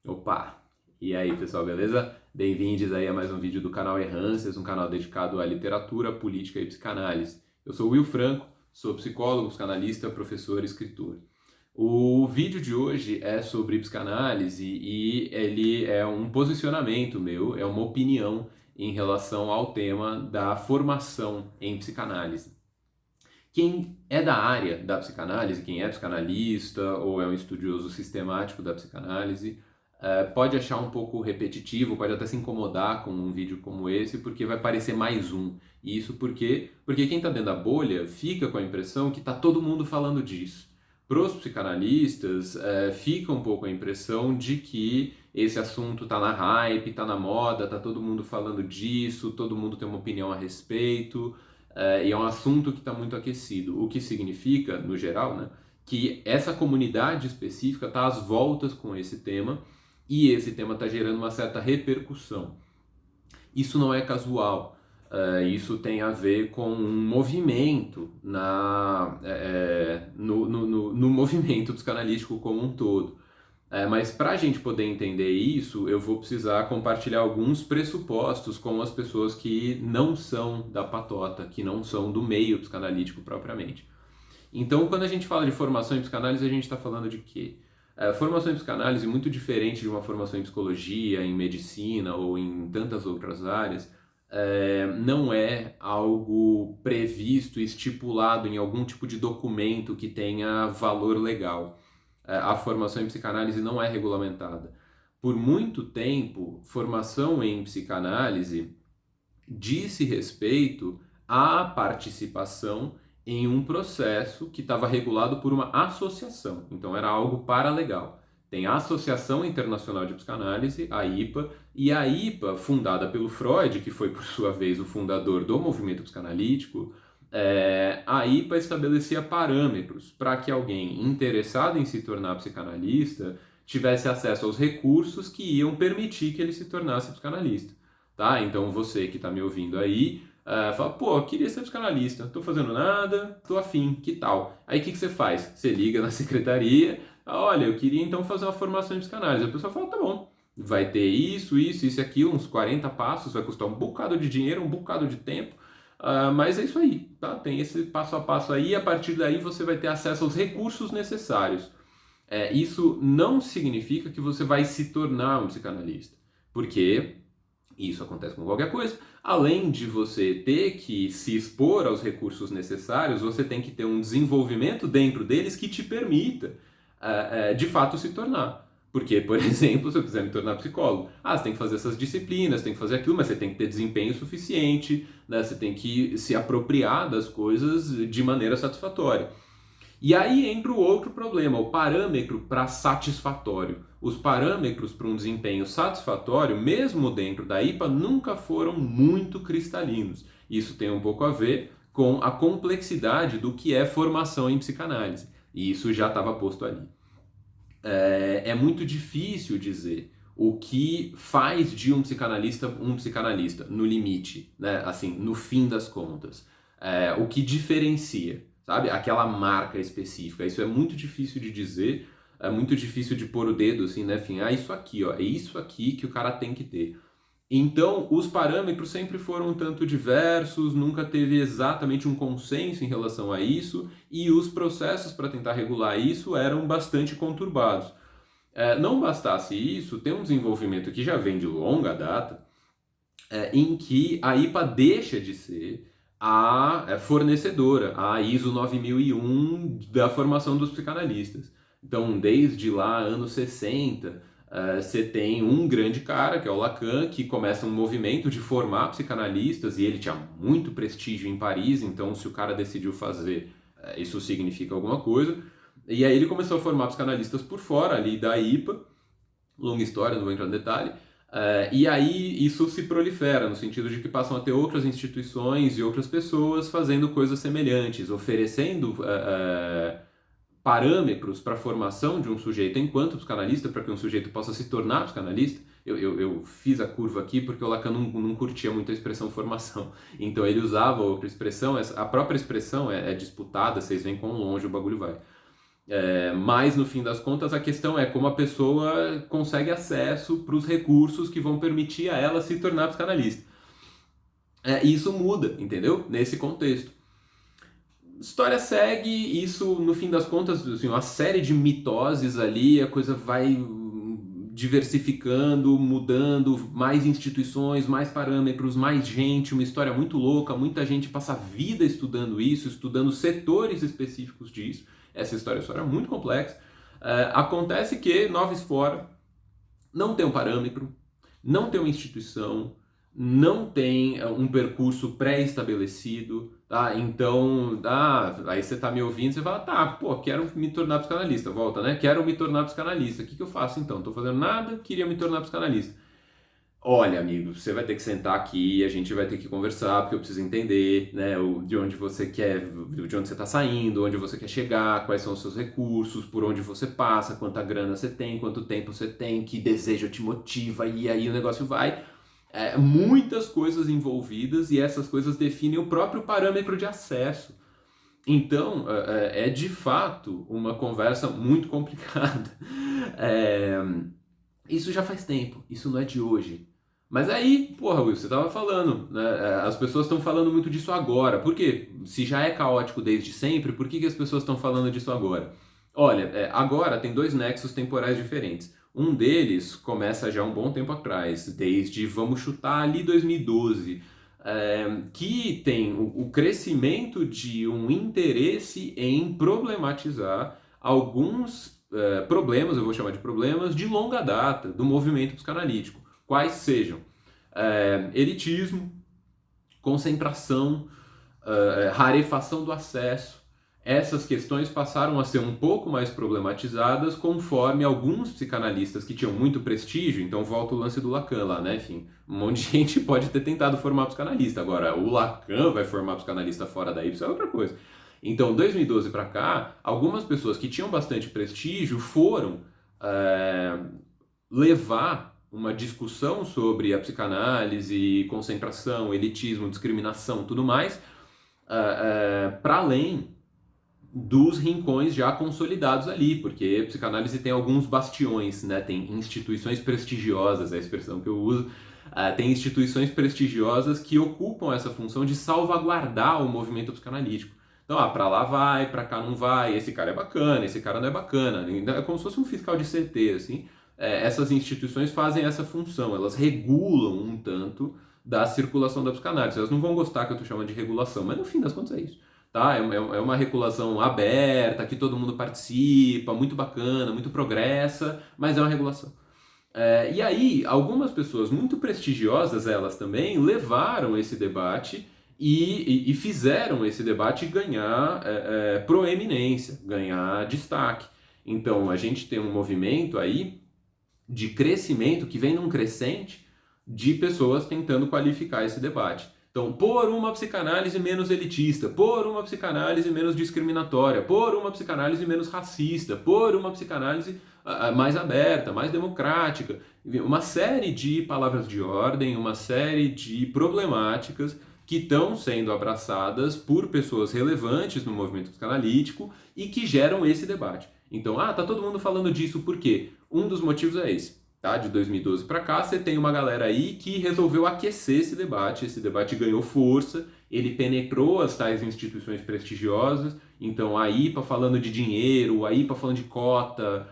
Opa! E aí, pessoal, beleza? Bem-vindos aí a mais um vídeo do canal Errâncias, um canal dedicado à literatura, política e psicanálise. Eu sou o Will Franco, sou psicólogo, psicanalista, professor e escritor. O vídeo de hoje é sobre psicanálise e ele é um posicionamento meu, é uma opinião em relação ao tema da formação em psicanálise. Quem é da área da psicanálise, quem é psicanalista ou é um estudioso sistemático da psicanálise, pode achar um pouco repetitivo, pode até se incomodar com um vídeo como esse, porque vai parecer mais um. E isso porque quem está dentro da bolha fica com a impressão que está todo mundo falando disso. Para os psicanalistas, fica um pouco a impressão de que esse assunto está na hype, está na moda, está todo mundo falando disso, todo mundo tem uma opinião a respeito, e é um assunto que está muito aquecido. O que significa, no geral, né, que essa comunidade específica está às voltas com esse tema e esse tema está gerando uma certa repercussão. Isso não é casual. Isso tem a ver com um movimento no movimento psicanalítico como um todo. Mas para a gente poder entender isso, eu vou precisar compartilhar alguns pressupostos com as pessoas que não são da patota, que não são do meio psicanalítico propriamente. Então, quando a gente fala de formação em psicanálise, a gente está falando de quê? Formação em psicanálise, muito diferente de uma formação em psicologia, em medicina ou em tantas outras áreas, não é algo previsto, estipulado em algum tipo de documento que tenha valor legal. A formação em psicanálise não é regulamentada. Por muito tempo, formação em psicanálise disse respeito à participação em um processo que estava regulado por uma associação. Então era algo paralegal. Tem a Associação Internacional de Psicanálise, a IPA, e a IPA, fundada pelo Freud, que foi por sua vez o fundador do movimento psicanalítico, a IPA estabelecia parâmetros para que alguém interessado em se tornar psicanalista tivesse acesso aos recursos que iam permitir que ele se tornasse psicanalista. Tá? Então você que está me ouvindo aí, fala, pô, eu queria ser psicanalista, não tô fazendo nada, tô afim, que tal? Aí o que você faz? Você liga na secretaria, olha, eu queria então fazer uma formação em psicanálise. A pessoa fala, tá bom, vai ter isso e aquilo, uns 40 passos, vai custar um bocado de dinheiro, um bocado de tempo, mas é isso aí, tá? Tem esse passo a passo aí, e a partir daí você vai ter acesso aos recursos necessários. Isso não significa que você vai se tornar um psicanalista, porque isso acontece com qualquer coisa. Além de você ter que se expor aos recursos necessários, você tem que ter um desenvolvimento dentro deles que te permita, de fato, se tornar. Porque, por exemplo, se eu quiser me tornar psicólogo, você tem que fazer essas disciplinas, tem que fazer aquilo, mas você tem que ter desempenho suficiente, né? Você tem que se apropriar das coisas de maneira satisfatória. E aí entra o outro problema, o parâmetro para satisfatório. Os parâmetros para um desempenho satisfatório, mesmo dentro da IPA, nunca foram muito cristalinos. Isso tem um pouco a ver com a complexidade do que é formação em psicanálise. E isso já estava posto ali. É muito difícil dizer o que faz de um psicanalista no limite, né? Assim, no fim das contas. O que diferencia, sabe? Aquela marca específica. Isso é muito difícil de dizer, é muito difícil de pôr o dedo assim, né? Enfim, isso aqui, ó, é isso aqui que o cara tem que ter. Então, os parâmetros sempre foram um tanto diversos, nunca teve exatamente um consenso em relação a isso, e os processos para tentar regular isso eram bastante conturbados. Não bastasse isso, tem um desenvolvimento que já vem de longa data, em que a IPA deixa de ser a fornecedora, a ISO 9001 da formação dos psicanalistas. Então, desde lá, anos 60, você tem um grande cara, que é o Lacan, que começa um movimento de formar psicanalistas, e ele tinha muito prestígio em Paris, então se o cara decidiu fazer, isso significa alguma coisa. E aí ele começou a formar psicanalistas por fora ali da IPA, longa história, não vou entrar no detalhe. E aí isso se prolifera, no sentido de que passam a ter outras instituições e outras pessoas fazendo coisas semelhantes, oferecendo parâmetros para a formação de um sujeito enquanto psicanalista, para que um sujeito possa se tornar psicanalista. Eu fiz a curva aqui porque o Lacan não curtia muito a expressão formação. Então ele usava outra expressão, a própria expressão é disputada, vocês veem quão longe o bagulho vai. Mas, no fim das contas, a questão é como a pessoa consegue acesso para os recursos que vão permitir a ela se tornar psicanalista. E isso muda, entendeu? Nesse contexto. História segue, isso no fim das contas, assim, uma série de mitoses ali, a coisa vai diversificando, mudando, mais instituições, mais parâmetros, mais gente, uma história muito louca, muita gente passa a vida estudando isso, estudando setores específicos disso. Essa história é uma história muito complexa. Acontece que Nova Esfora não tem um parâmetro, não tem uma instituição, não tem um percurso pré-estabelecido, tá? Então, aí você tá me ouvindo, você fala, tá, pô, quero me tornar psicanalista, volta, né? Quero me tornar psicanalista, o que eu faço então? Tô fazendo nada, queria me tornar psicanalista. Olha, amigo, você vai ter que sentar aqui, a gente vai ter que conversar, porque eu preciso entender, né, de onde você quer, de onde você está saindo, onde você quer chegar, quais são os seus recursos, por onde você passa, quanta grana você tem, quanto tempo você tem, que desejo te motiva, e aí o negócio vai. Muitas coisas envolvidas e essas coisas definem o próprio parâmetro de acesso. Então, é de fato uma conversa muito complicada. É, Isso já faz tempo, isso não é de hoje. Mas aí, porra, Will, você tava falando, né? As pessoas estão falando muito disso agora. Por quê? Se já é caótico desde sempre, por que as pessoas estão falando disso agora? Olha, agora tem dois nexos temporais diferentes. Um deles começa já um bom tempo atrás, desde, vamos chutar ali 2012, que tem o crescimento de um interesse em problematizar alguns problemas, eu vou chamar de problemas, de longa data do movimento psicanalítico. Quais sejam elitismo, concentração, rarefação do acesso. Essas questões passaram a ser um pouco mais problematizadas conforme alguns psicanalistas que tinham muito prestígio, então volta o lance do Lacan lá, né? Enfim, um monte de gente pode ter tentado formar psicanalista. Agora, o Lacan vai formar psicanalista fora daí, isso é outra coisa. Então, 2012 para cá, algumas pessoas que tinham bastante prestígio foram levar uma discussão sobre a psicanálise, concentração, elitismo, discriminação, tudo mais, para além dos rincões já consolidados ali, porque a psicanálise tem alguns bastiões, né? Tem instituições prestigiosas, é a expressão que eu uso, tem instituições prestigiosas que ocupam essa função de salvaguardar o movimento psicanalítico. Então, para lá vai, para cá não vai, esse cara é bacana, esse cara não é bacana. É como se fosse um fiscal de CT, assim. Essas instituições fazem essa função, elas regulam um tanto da circulação da psicanálise. Elas não vão gostar que eu estou chamando de regulação, mas no fim das contas é isso. Tá? É uma regulação aberta, que todo mundo participa, muito bacana, muito progressa, mas é uma regulação. E aí, algumas pessoas muito prestigiosas, elas também, levaram esse debate e fizeram esse debate ganhar proeminência, ganhar destaque. Então, a gente tem um movimento aí de crescimento que vem num crescente de pessoas tentando qualificar esse debate. Então, por uma psicanálise menos elitista, por uma psicanálise menos discriminatória, por uma psicanálise menos racista, por uma psicanálise mais aberta, mais democrática. Uma série de palavras de ordem, uma série de problemáticas que estão sendo abraçadas por pessoas relevantes no movimento psicanalítico e que geram esse debate. Então, tá todo mundo falando disso por quê? Um dos motivos é esse. Tá? De 2012 para cá, você tem uma galera aí que resolveu aquecer esse debate ganhou força, ele penetrou as tais instituições prestigiosas, então a IPA falando de dinheiro, a IPA falando de cota,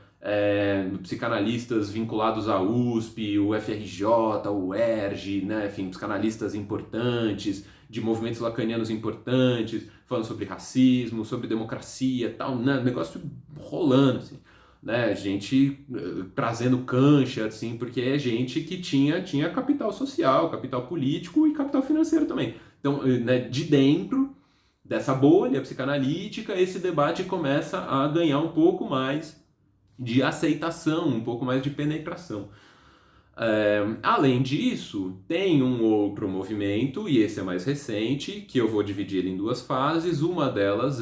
psicanalistas vinculados à USP, o FRJ, o ERJ, né? Enfim, psicanalistas importantes, de movimentos lacanianos importantes, falando sobre racismo, sobre democracia, tal, né? Negócio rolando, assim. Né, gente trazendo cancha, assim, porque é gente que tinha capital social, capital político e capital financeiro também. Então, né, de dentro dessa bolha psicanalítica, esse debate começa a ganhar um pouco mais de aceitação, um pouco mais de penetração. Além disso, tem um outro movimento, e esse é mais recente, que eu vou dividir ele em duas fases. Uma delas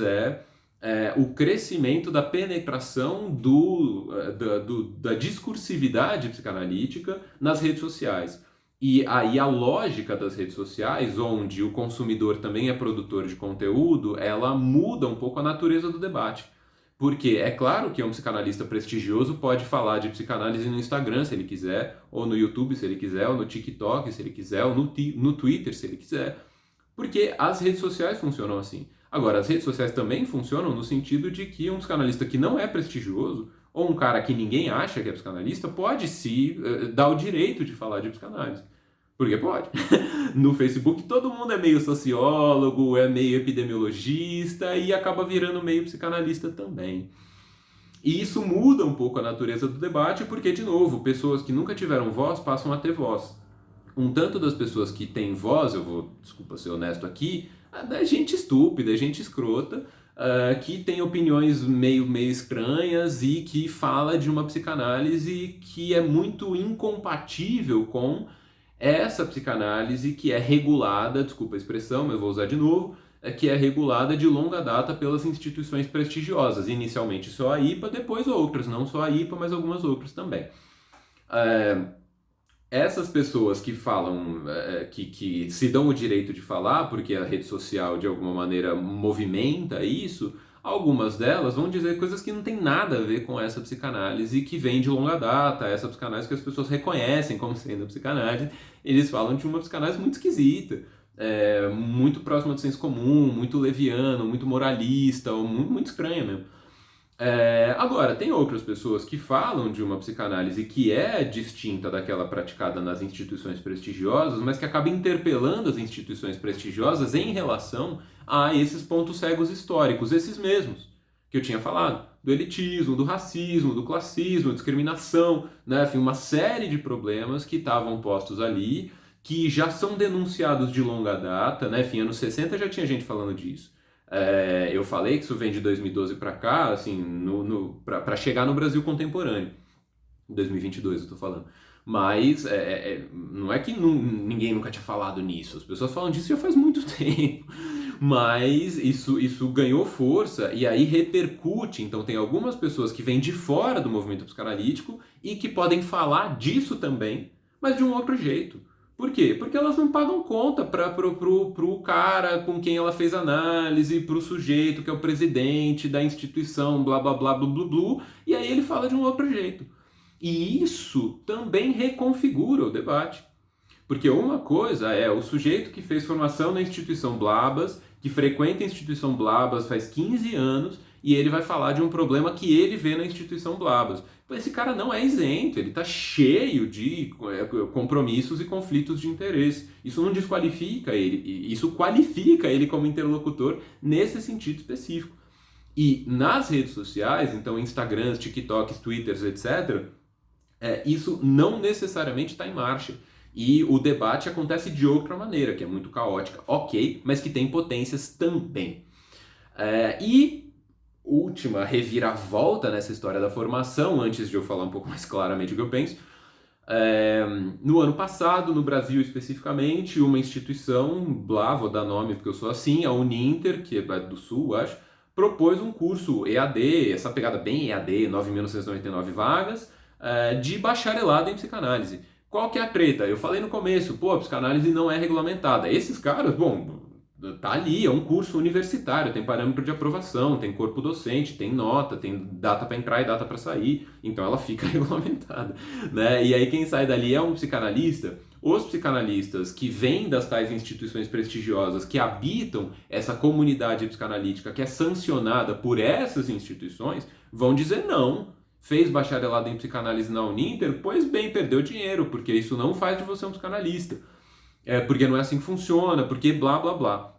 o crescimento da penetração da discursividade psicanalítica nas redes sociais. E aí a lógica das redes sociais, onde o consumidor também é produtor de conteúdo, ela muda um pouco a natureza do debate. Porque é claro que um psicanalista prestigioso pode falar de psicanálise no Instagram, se ele quiser, ou no YouTube, se ele quiser, ou no TikTok, se ele quiser, ou no Twitter, se ele quiser. Porque as redes sociais funcionam assim. Agora, as redes sociais também funcionam no sentido de que um psicanalista que não é prestigioso, ou um cara que ninguém acha que é psicanalista, pode se dar o direito de falar de psicanálise. Porque pode. No Facebook todo mundo é meio sociólogo, é meio epidemiologista e acaba virando meio psicanalista também. E isso muda um pouco a natureza do debate, porque, de novo, pessoas que nunca tiveram voz passam a ter voz. Um tanto das pessoas que têm voz, eu vou, desculpa ser honesto aqui, é gente estúpida, é gente escrota, que tem opiniões meio estranhas e que fala de uma psicanálise que é muito incompatível com essa psicanálise que é regulada, desculpa a expressão, mas eu vou usar de novo, que é regulada de longa data pelas instituições prestigiosas, inicialmente só a IPA, depois outras, não só a IPA, mas algumas outras também. Essas pessoas que falam, que se dão o direito de falar, porque a rede social de alguma maneira movimenta isso, algumas delas vão dizer coisas que não tem nada a ver com essa psicanálise que vem de longa data, essa psicanálise que as pessoas reconhecem como sendo psicanálise. Eles falam de uma psicanálise muito esquisita, muito próxima do senso comum, muito leviano, muito moralista, muito estranha mesmo. Agora, tem outras pessoas que falam de uma psicanálise que é distinta daquela praticada nas instituições prestigiosas, mas que acaba interpelando as instituições prestigiosas em relação a esses pontos cegos históricos, esses mesmos que eu tinha falado, do elitismo, do racismo, do classismo, discriminação, né? Enfim, uma série de problemas que estavam postos ali, que já são denunciados de longa data, né? Enfim, anos 60 já tinha gente falando disso. Eu falei que isso vem de 2012 para cá, assim, para chegar no Brasil contemporâneo. 2022 eu estou falando. Mas não é que ninguém nunca tinha falado nisso. As pessoas falam disso já faz muito tempo. Mas isso ganhou força e aí repercute. Então tem algumas pessoas que vêm de fora do movimento psicanalítico e que podem falar disso também, mas de um outro jeito. Por quê? Porque elas não pagam conta pro cara com quem ela fez análise, pro sujeito que é o presidente da instituição, blá blá blá blá blá blá, e aí ele fala de um outro jeito. E isso também reconfigura o debate. Porque uma coisa é o sujeito que fez formação na instituição Blabas, que frequenta a instituição Blabas faz 15 anos, e ele vai falar de um problema que ele vê na instituição Blabas. Esse cara não é isento, ele está cheio de compromissos e conflitos de interesse. Isso não desqualifica ele, isso qualifica ele como interlocutor nesse sentido específico. E nas redes sociais, então Instagrams, TikToks, Twitters, etc., isso não necessariamente está em marcha. E o debate acontece de outra maneira, que é muito caótica, ok, mas que tem potências também. E última reviravolta nessa história da formação, antes de eu falar um pouco mais claramente o que eu penso, no ano passado, no Brasil especificamente, uma instituição, blá, vou dar nome porque eu sou assim, a Uninter, que é do Sul, acho, propôs um curso EAD, essa pegada bem EAD, 9.999 vagas, de bacharelado em psicanálise. Qual que é a treta? Eu falei no começo, a psicanálise não é regulamentada. Esses caras, tá ali, é um curso universitário, tem parâmetro de aprovação, tem corpo docente, tem nota, tem data para entrar e data para sair, então ela fica regulamentada, né? E aí quem sai dali é um psicanalista. Os psicanalistas que vêm das tais instituições prestigiosas, que habitam essa comunidade psicanalítica que é sancionada por essas instituições, vão dizer não. Fez bacharelado em psicanálise na Uninter? Pois bem, perdeu dinheiro, porque isso não faz de você um psicanalista. Porque não é assim que funciona, porque blá blá blá.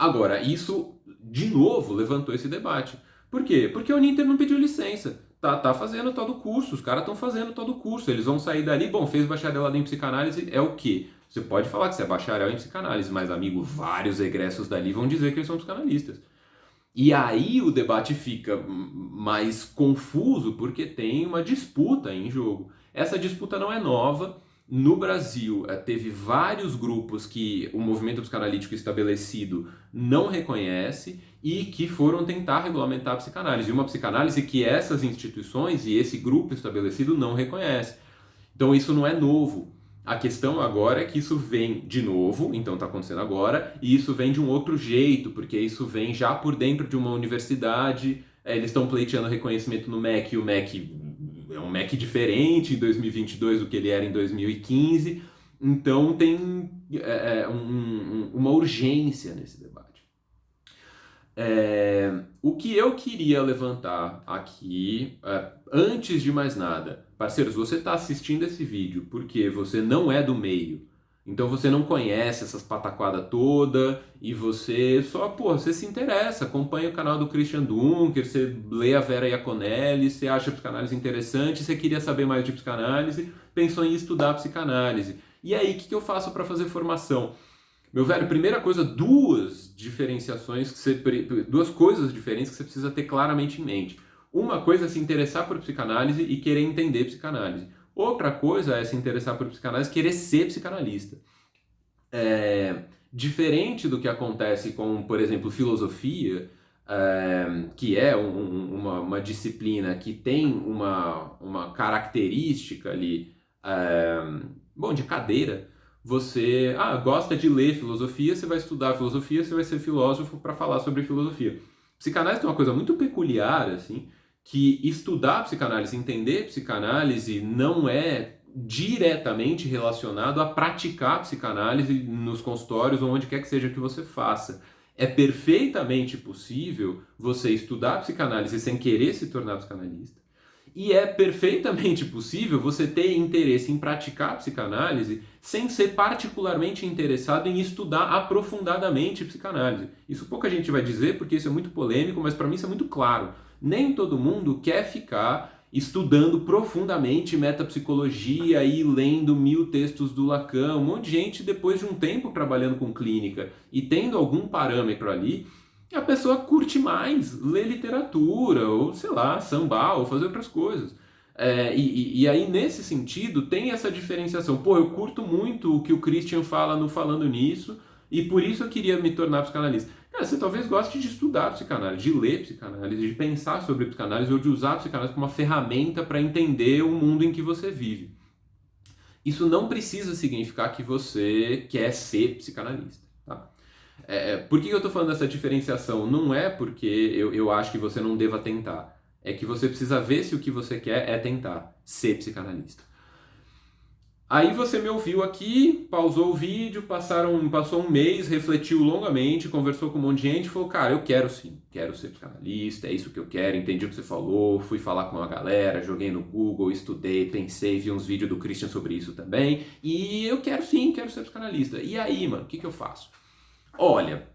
Agora, isso de novo levantou esse debate. Por quê? Porque a Uninter não pediu licença. Tá fazendo todo o curso, os caras estão fazendo todo o curso. Eles vão sair dali, fez bacharelado em psicanálise, é o quê? Você pode falar que você é bacharel em psicanálise, mas, amigo, vários egressos dali vão dizer que eles são psicanalistas. E aí o debate fica mais confuso porque tem uma disputa em jogo. Essa disputa não é nova. No Brasil, teve vários grupos que o movimento psicanalítico estabelecido não reconhece e que foram tentar regulamentar a psicanálise. Uma psicanálise que essas instituições e esse grupo estabelecido não reconhece. Então isso não é novo. A questão agora é que isso vem de novo, então está acontecendo agora, e isso vem de um outro jeito, porque isso vem já por dentro de uma universidade, eles estão pleiteando reconhecimento no MEC, e o MEC é um MEC diferente em 2022 do que ele era em 2015, então tem uma urgência nesse debate. O que eu queria levantar aqui, antes de mais nada, parceiros, você está assistindo esse vídeo porque você não é do meio, então você não conhece essas pataquadas toda e você você se interessa, acompanha o canal do Christian Dunker, você lê a Vera Iaconelli, você acha a psicanálise interessante, você queria saber mais de psicanálise, pensou em estudar psicanálise. E aí, o que eu faço para fazer formação? Meu velho, primeira coisa, duas coisas diferentes que você precisa ter claramente em mente. Uma coisa é se interessar por psicanálise e querer entender psicanálise. Outra coisa é se interessar por psicanálise e querer ser psicanalista. Diferente do que acontece com, por exemplo, filosofia, que é uma disciplina que tem uma característica ali, de cadeira. Você gosta de ler filosofia, você vai estudar filosofia, você vai ser filósofo para falar sobre filosofia. Psicanálise tem uma coisa muito peculiar, assim, que estudar psicanálise, entender psicanálise não é diretamente relacionado a praticar psicanálise nos consultórios ou onde quer que seja que você faça. É perfeitamente possível você estudar psicanálise sem querer se tornar psicanalista. E é perfeitamente possível você ter interesse em praticar psicanálise sem ser particularmente interessado em estudar aprofundadamente psicanálise. Isso pouca gente vai dizer porque isso é muito polêmico, mas para mim isso é muito claro. Nem todo mundo quer ficar estudando profundamente metapsicologia e lendo 1000 textos do Lacan. Um monte de gente, depois de um tempo trabalhando com clínica e tendo algum parâmetro ali, a pessoa curte mais ler literatura, ou sei lá, sambar, ou fazer outras coisas. E aí, nesse sentido, tem essa diferenciação. Eu curto muito o que o Christian fala no Falando Nisso, e por isso eu queria me tornar psicanalista. Cara, você talvez goste de estudar psicanálise, de ler psicanálise, de pensar sobre psicanálise, ou de usar a psicanálise como uma ferramenta para entender o mundo em que você vive. Isso não precisa significar que você quer ser psicanalista, tá? Por que eu estou falando dessa diferenciação? Não é porque eu acho que você não deva tentar. É que você precisa ver se o que você quer é tentar ser psicanalista. Aí você me ouviu aqui, pausou o vídeo, passou um mês, refletiu longamente, conversou com um monte de gente e falou, cara, eu quero sim, quero ser psicanalista, é isso que eu quero, entendi o que você falou, fui falar com uma galera, joguei no Google, estudei, pensei, vi uns vídeos do Christian sobre isso também, e eu quero sim, quero ser psicanalista. E aí, mano, o que eu faço? Olha,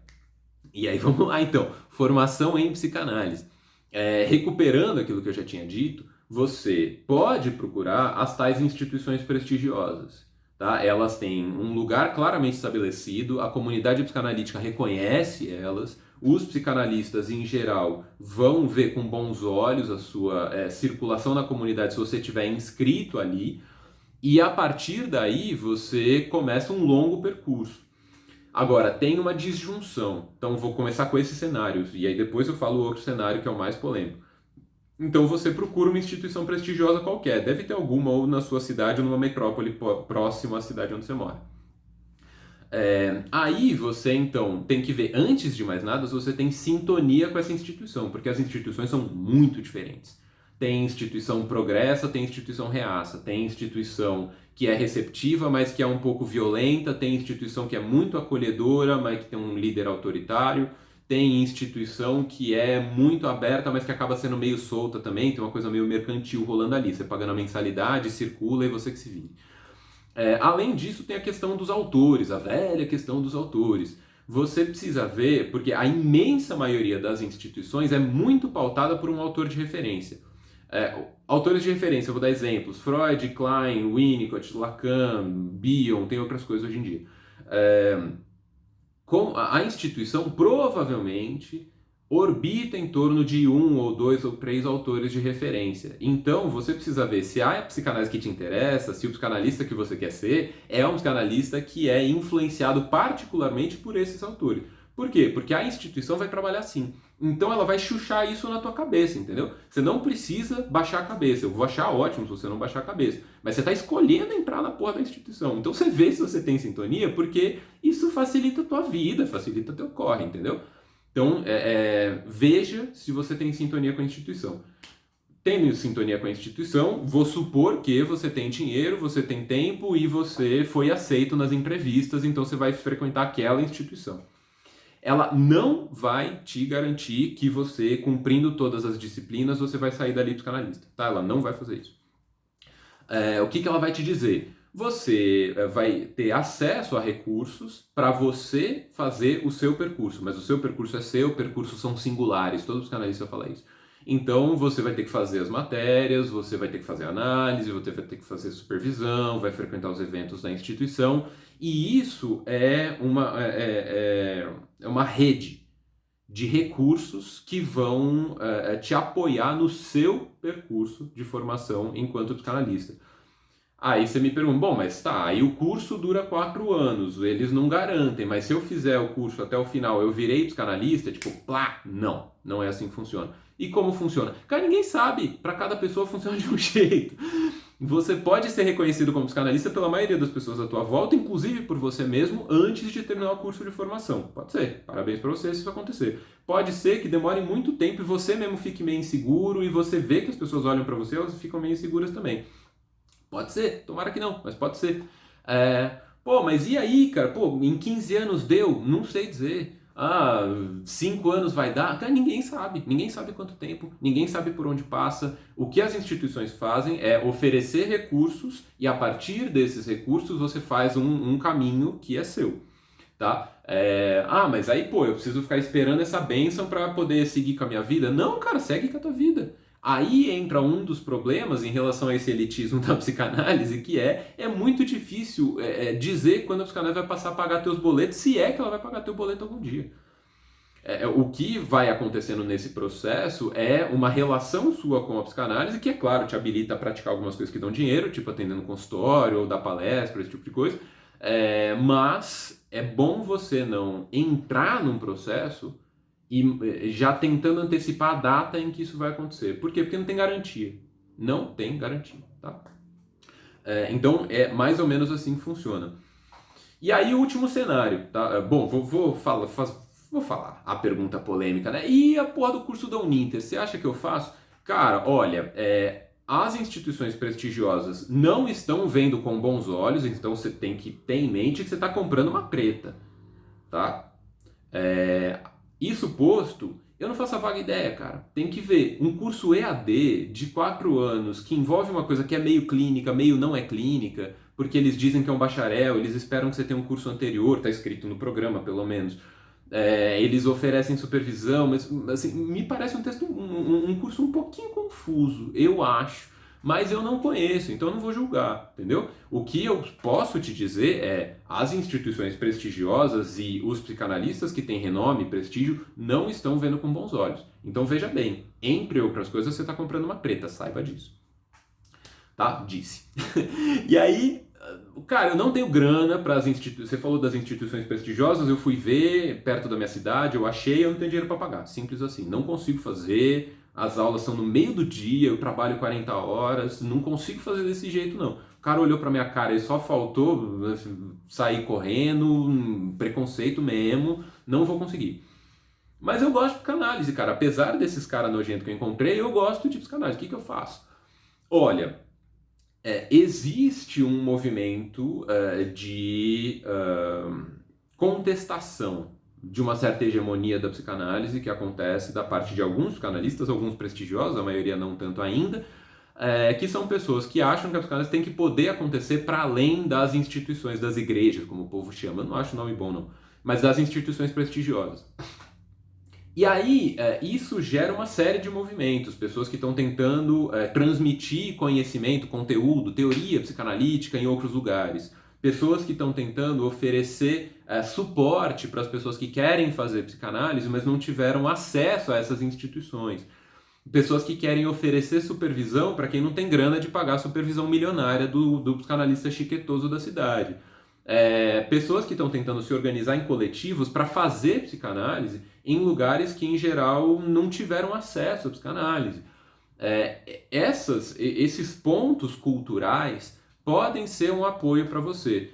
e aí vamos lá então, formação em psicanálise. Recuperando aquilo que eu já tinha dito, você pode procurar as tais instituições prestigiosas. Tá? Elas têm um lugar claramente estabelecido, a comunidade psicanalítica reconhece elas, os psicanalistas em geral vão ver com bons olhos a sua circulação na comunidade se você estiver inscrito ali, e a partir daí você começa um longo percurso. Agora, tem uma disjunção. Então, vou começar com esses cenários. E aí depois eu falo outro cenário que é o mais polêmico. Então, você procura uma instituição prestigiosa qualquer. Deve ter alguma ou na sua cidade ou numa metrópole próxima à cidade onde você mora. Aí você, então, tem que ver, antes de mais nada, se você tem sintonia com essa instituição. Porque as instituições são muito diferentes. Tem instituição progressa, tem instituição reaça, tem instituição que é receptiva, mas que é um pouco violenta, tem instituição que é muito acolhedora, mas que tem um líder autoritário, tem instituição que é muito aberta, mas que acaba sendo meio solta também, tem uma coisa meio mercantil rolando ali, você pagando a mensalidade, circula e você que se vire. Além disso, tem a questão dos autores, a velha questão dos autores. Você precisa ver, porque a imensa maioria das instituições é muito pautada por um autor de referência. Autores de referência, eu vou dar exemplos: Freud, Klein, Winnicott, Lacan, Bion, tem outras coisas hoje em dia. A instituição provavelmente orbita em torno de 1 ou 2 ou 3 autores de referência. Então você precisa ver se a psicanálise que te interessa, se o psicanalista que você quer ser é um psicanalista que é influenciado particularmente por esses autores. Por quê? Porque a instituição vai trabalhar assim. Então ela vai chuchar isso na tua cabeça, entendeu? Você não precisa baixar a cabeça. Eu vou achar ótimo se você não baixar a cabeça. Mas você está escolhendo entrar na porra da instituição. Então você vê se você tem sintonia, porque isso facilita a tua vida, facilita teu corre, entendeu? Então, veja se você tem sintonia com a instituição. Tendo sintonia com a instituição, vou supor que você tem dinheiro, você tem tempo e você foi aceito nas entrevistas, então você vai frequentar aquela instituição. Ela não vai te garantir que você, cumprindo todas as disciplinas, você vai sair dali psicanalista, tá? Ela não vai fazer isso. O que ela vai te dizer? Você vai ter acesso a recursos para você fazer o seu percurso, mas o seu percurso é seu, percursos são singulares, todo psicanalista fala isso. Então você vai ter que fazer as matérias, você vai ter que fazer análise, você vai ter que fazer supervisão, vai frequentar os eventos da instituição, e isso é uma rede de recursos que vão te apoiar no seu percurso de formação enquanto psicanalista. Aí você me pergunta, bom, mas tá, aí o curso dura 4 anos, eles não garantem, mas se eu fizer o curso até o final, eu virei psicanalista? Tipo, plá, não é assim que funciona. E como funciona? Cara, ninguém sabe, para cada pessoa funciona de um jeito. Você pode ser reconhecido como psicanalista pela maioria das pessoas à tua volta, inclusive por você mesmo, antes de terminar o curso de formação. Pode ser, parabéns para você se isso acontecer. Pode ser que demore muito tempo e você mesmo fique meio inseguro e você vê que as pessoas olham para você e elas ficam meio inseguras também. Pode ser, tomara que não, mas pode ser. Mas e aí, cara? Pô, em 15 anos deu? Não sei dizer. 5 anos vai dar? Cara, ninguém sabe quanto tempo, ninguém sabe por onde passa. O que as instituições fazem é oferecer recursos e a partir desses recursos você faz um caminho que é seu, tá? Mas aí, pô, eu preciso ficar esperando essa bênção para poder seguir com a minha vida? Não, cara, segue com a tua vida. Aí entra um dos problemas em relação a esse elitismo da psicanálise, que é muito difícil dizer quando a psicanálise vai passar a pagar teus boletos, se é que ela vai pagar teu boleto algum dia. O que vai acontecendo nesse processo é uma relação sua com a psicanálise, que, é claro, te habilita a praticar algumas coisas que dão dinheiro, tipo atendendo consultório ou dar palestra, esse tipo de coisa, mas é bom você não entrar num processo e já tentando antecipar a data em que isso vai acontecer. Por quê? Porque não tem garantia. Não tem garantia, tá? Então, é mais ou menos assim que funciona. E aí, o último cenário, tá? Bom, vou falar a pergunta polêmica, né? E a porra do curso da Uninter, você acha que eu faço? Cara, olha, as instituições prestigiosas não estão vendo com bons olhos, então você tem que ter em mente que você está comprando uma preta, tá? Isso posto, eu não faço a vaga ideia, cara. Tem que ver. Um curso EAD de 4 anos que envolve uma coisa que é meio clínica, meio não é clínica, porque eles dizem que é um bacharel, eles esperam que você tenha um curso anterior, tá escrito no programa, pelo menos. Eles oferecem supervisão, mas assim, me parece um curso um pouquinho confuso, eu acho. Mas eu não conheço, então eu não vou julgar, entendeu? O que eu posso te dizer é, as instituições prestigiosas e os psicanalistas que têm renome e prestígio não estão vendo com bons olhos. Então veja bem, entre outras coisas você está comprando uma preta, saiba disso. Tá? Disse. E aí, cara, eu não tenho grana para as instituições. Você falou das instituições prestigiosas, eu fui ver perto da minha cidade, eu achei, eu não tenho dinheiro para pagar. Simples assim. Não consigo fazer. As aulas são no meio do dia, eu trabalho 40 horas, não consigo fazer desse jeito não. O cara olhou pra minha cara e só faltou sair correndo, preconceito mesmo, não vou conseguir. Mas eu gosto de psicanálise, cara. Apesar desses caras nojentos que eu encontrei, eu gosto de psicanálise. O que eu faço? Olha, existe um movimento de contestação de uma certa hegemonia da psicanálise que acontece da parte de alguns psicanalistas, alguns prestigiosos, a maioria não tanto ainda, que são pessoas que acham que a psicanálise tem que poder acontecer para além das instituições, das igrejas, como o povo chama. Eu não acho o nome bom, não. Mas das instituições prestigiosas. E aí, isso gera uma série de movimentos, pessoas que estão tentando transmitir conhecimento, conteúdo, teoria psicanalítica em outros lugares. Pessoas que estão tentando oferecer suporte para as pessoas que querem fazer psicanálise, mas não tiveram acesso a essas instituições. Pessoas que querem oferecer supervisão para quem não tem grana de pagar a supervisão milionária do psicanalista chiquetoso da cidade. Pessoas que estão tentando se organizar em coletivos para fazer psicanálise em lugares que, em geral, não tiveram acesso à psicanálise. Esses pontos culturais podem ser um apoio para você.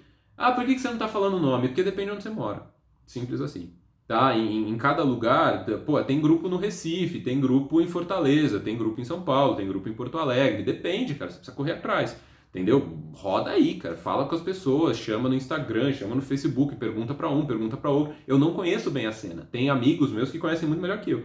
Por que você não está falando o nome? Porque depende de onde você mora. Simples assim. tá? Em cada lugar, pô, tem grupo no Recife, tem grupo em Fortaleza, tem grupo em São Paulo, tem grupo em Porto Alegre, depende, cara, você precisa correr atrás, entendeu? Roda aí, cara, fala com as pessoas, chama no Instagram, chama no Facebook, pergunta pra um, pergunta pra outro. Eu não conheço bem a cena, tem amigos meus que conhecem muito melhor que eu.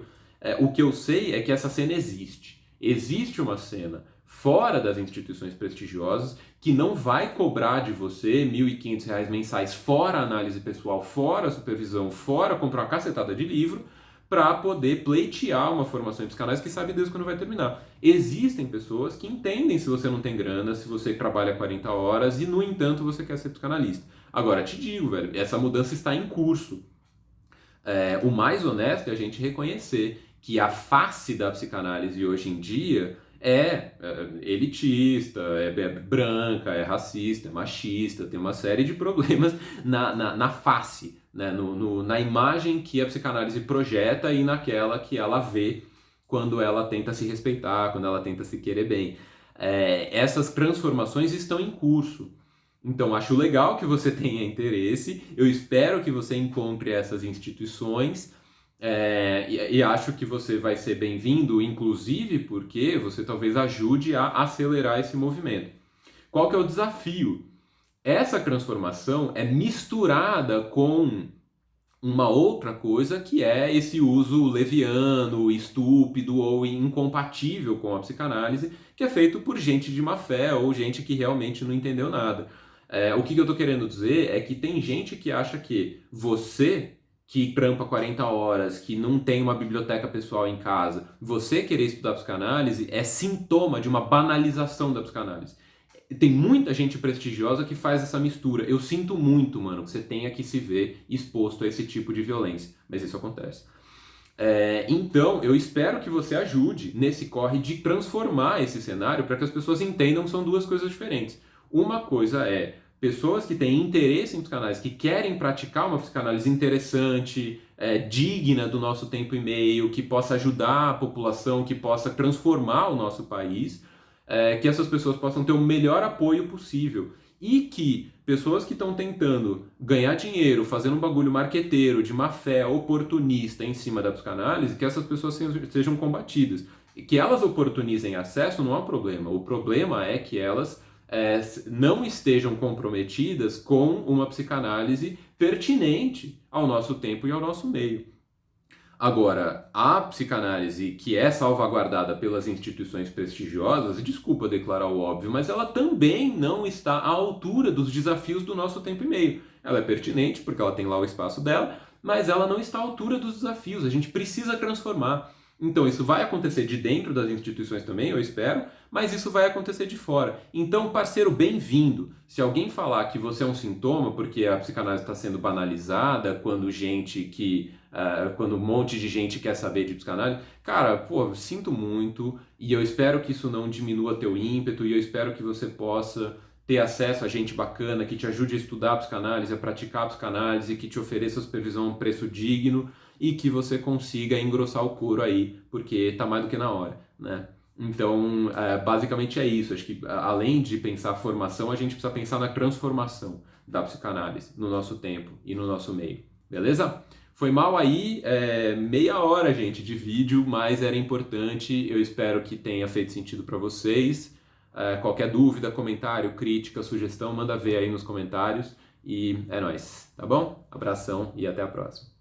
O que eu sei é que essa cena existe. Existe uma cena fora das instituições prestigiosas que não vai cobrar de você R$ 1.500 mensais, fora análise pessoal, fora supervisão, fora comprar uma cacetada de livro, para poder pleitear uma formação em psicanálise que sabe Deus quando vai terminar. Existem pessoas que entendem se você não tem grana, se você trabalha 40 horas e, no entanto, você quer ser psicanalista. Agora, te digo, velho, essa mudança está em curso. O mais honesto é a gente reconhecer que a face da psicanálise hoje em dia é elitista, é branca, é racista, é machista, tem uma série de problemas na face, né? Na imagem que a psicanálise projeta e naquela que ela vê quando ela tenta se respeitar, quando ela tenta se querer bem. Essas transformações estão em curso. Então, acho legal que você tenha interesse, eu espero que você encontre essas instituições, e acho que você vai ser bem-vindo, inclusive porque você talvez ajude a acelerar esse movimento. Qual que é o desafio? Essa transformação é misturada com uma outra coisa que é esse uso leviano, estúpido ou incompatível com a psicanálise, que é feito por gente de má fé ou gente que realmente não entendeu nada. O que eu estou querendo dizer é que tem gente que acha que você, que trampa 40 horas, que não tem uma biblioteca pessoal em casa, você querer estudar psicanálise é sintoma de uma banalização da psicanálise. Tem muita gente prestigiosa que faz essa mistura. Eu sinto muito, mano, que você tenha que se ver exposto a esse tipo de violência. Mas isso acontece. Então, eu espero que você ajude nesse corre de transformar esse cenário para que as pessoas entendam que são duas coisas diferentes. Uma coisa é pessoas que têm interesse em psicanálise, que querem praticar uma psicanálise interessante, digna do nosso tempo e meio, que possa ajudar a população, que possa transformar o nosso país, que essas pessoas possam ter o melhor apoio possível. E que pessoas que estão tentando ganhar dinheiro, fazendo um bagulho marqueteiro, de má fé, oportunista em cima da psicanálise, que essas pessoas sejam combatidas. E que elas oportunizem acesso não é um problema. O problema é que elas não estejam comprometidas com uma psicanálise pertinente ao nosso tempo e ao nosso meio. Agora, a psicanálise que é salvaguardada pelas instituições prestigiosas, desculpa declarar o óbvio, mas ela também não está à altura dos desafios do nosso tempo e meio. Ela é pertinente porque ela tem lá o espaço dela, mas ela não está à altura dos desafios. A gente precisa transformar. Então, isso vai acontecer de dentro das instituições também, eu espero, mas isso vai acontecer de fora. Então, parceiro, bem-vindo. Se alguém falar que você é um sintoma porque a psicanálise está sendo banalizada, quando um monte de gente quer saber de psicanálise, cara, pô, sinto muito e eu espero que isso não diminua teu ímpeto e eu espero que você possa ter acesso a gente bacana que te ajude a estudar a psicanálise, a praticar a psicanálise, que te ofereça supervisão a um preço digno e que você consiga engrossar o couro aí, porque tá mais do que na hora, né? Então, basicamente é isso. Acho que além de pensar a formação, a gente precisa pensar na transformação da psicanálise no nosso tempo e no nosso meio. Beleza? Foi mal aí, meia hora, gente, de vídeo, mas era importante. Eu espero que tenha feito sentido para vocês. Qualquer dúvida, comentário, crítica, sugestão, manda ver aí nos comentários. E é nóis, tá bom? Abração e até a próxima.